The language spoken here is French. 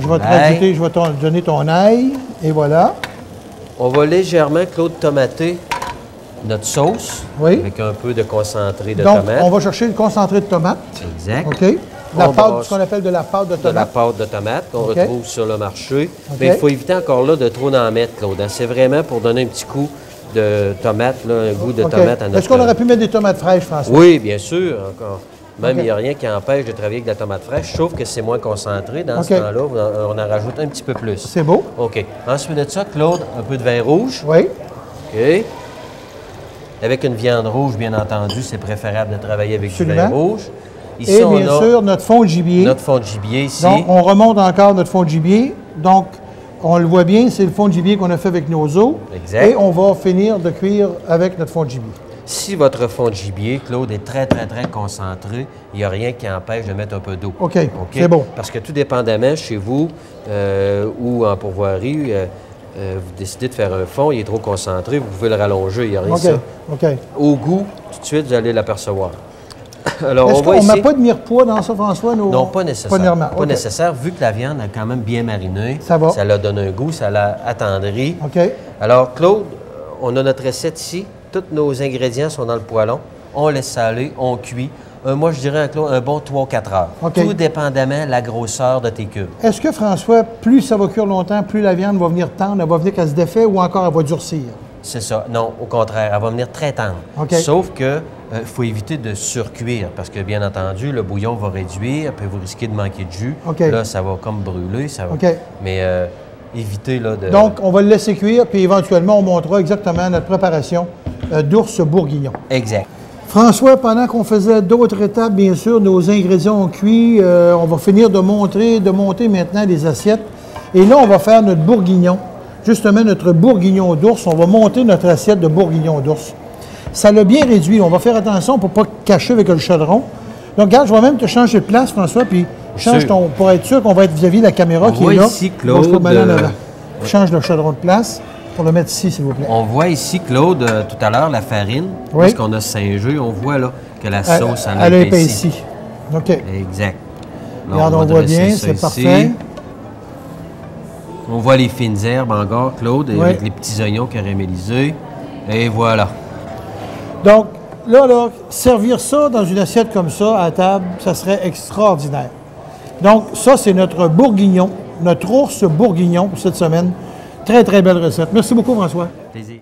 je vais te rajouter, je vais te donner ton ail. Et voilà. On va légèrement, Claude, tomater notre sauce. Oui. Avec un peu de concentré de Donc, tomate. on va chercher le concentré de tomate. Exact. OK. La pâte, ce qu'on appelle de la pâte de tomate. De la pâte de tomate qu'on OK. retrouve sur le marché. OK. Mais il faut éviter encore là de trop en mettre, Claude. C'est vraiment pour donner un petit coup de tomate, là, un goût de OK. tomate à notre... Est-ce qu'on aurait pu mettre des tomates fraîches, François? Oui, bien sûr, encore. Même, OK. il n'y a rien qui empêche de travailler avec de la tomate fraîche, sauf que c'est moins concentré. Dans ce OK. temps-là, on en rajoute un petit peu plus. C'est beau. OK. Ensuite de ça, Claude, un peu de vin rouge. Oui. OK. Avec une viande rouge, bien entendu, c'est préférable de travailler avec du vin Absolument. rouge. Ici, Et on bien a sûr, notre fond de gibier. notre fond de gibier ici. Donc, on remonte encore notre fond de gibier. Donc, on le voit bien, c'est le fond de gibier qu'on a fait avec nos os. Exact. Et on va finir de cuire avec notre fond de gibier. Si votre fond de gibier, Claude, est très, très, très concentré, il n'y a rien qui empêche de mettre un peu d'eau. OK, c'est bon. Parce que tout dépendamment, chez vous ou en pourvoirie, vous décidez de faire un fond, il est trop concentré, vous pouvez le rallonger, il n'y a rien de OK, ça. OK. Au goût, tout de suite, vous allez l'apercevoir. Alors, Est-ce on voit qu'on ne ici... met pas de mirepoix dans ça, François? Non, pas nécessaire. Premièrement, Pas OK. nécessaire, vu que la viande a quand même bien mariné. Ça va. Ça l'a donné un goût, ça l'a attendri. OK. Alors, Claude, on a notre recette ici. Tous nos ingrédients sont dans le poêlon. On laisse saler, on cuit. Moi, je dirais, Claude, un bon 3-4 heures. OK. Tout dépendamment de la grosseur de tes cubes. Est-ce que, François, plus ça va cuire longtemps, plus la viande va venir tendre, elle va venir qu'elle se défait ou encore elle va durcir? C'est ça. Non, au contraire, elle va venir très tendre. OK. Sauf que faut éviter de surcuire parce que, bien entendu, le bouillon va réduire, puis vous risquez de manquer de jus. OK. Là, ça va comme brûler. Ça va... OK. Mais évitez là, de... Donc, on va le laisser cuire, puis éventuellement, on montrera exactement notre préparation d'ours bourguignon. Exact. François, pendant qu'on faisait d'autres étapes, bien sûr, nos ingrédients ont cuit. On va finir de monter maintenant les assiettes. Et là, on va faire notre bourguignon. Justement, notre bourguignon d'ours. On va monter notre assiette de bourguignon d'ours. Ça l'a bien réduit. On va faire attention pour ne pas cacher avec le chaudron. Donc, regarde, je vais même te changer de place, François, puis change ton, pour être sûr qu'on va être vis-à-vis de la caméra qui est là. Ici, Claude, Moi, je peux m'aller en avant. Change le chaudron de place pour le mettre ici, s'il vous plaît. On voit ici, Claude, tout à l'heure, la farine. Oui. Parce qu'on a singé, on voit là que la sauce, elle a épaissi. OK. Exact. Là, Regarde, on voit bien, c'est parfait. On voit les fines herbes encore, Claude, avec les petits oignons caramélisés. Et voilà. Donc, là, servir ça dans une assiette comme ça à table, ça serait extraordinaire. Donc, ça, c'est notre bourguignon, notre ours bourguignon pour cette semaine. Très, très belle recette. Merci beaucoup, François. Plaisir.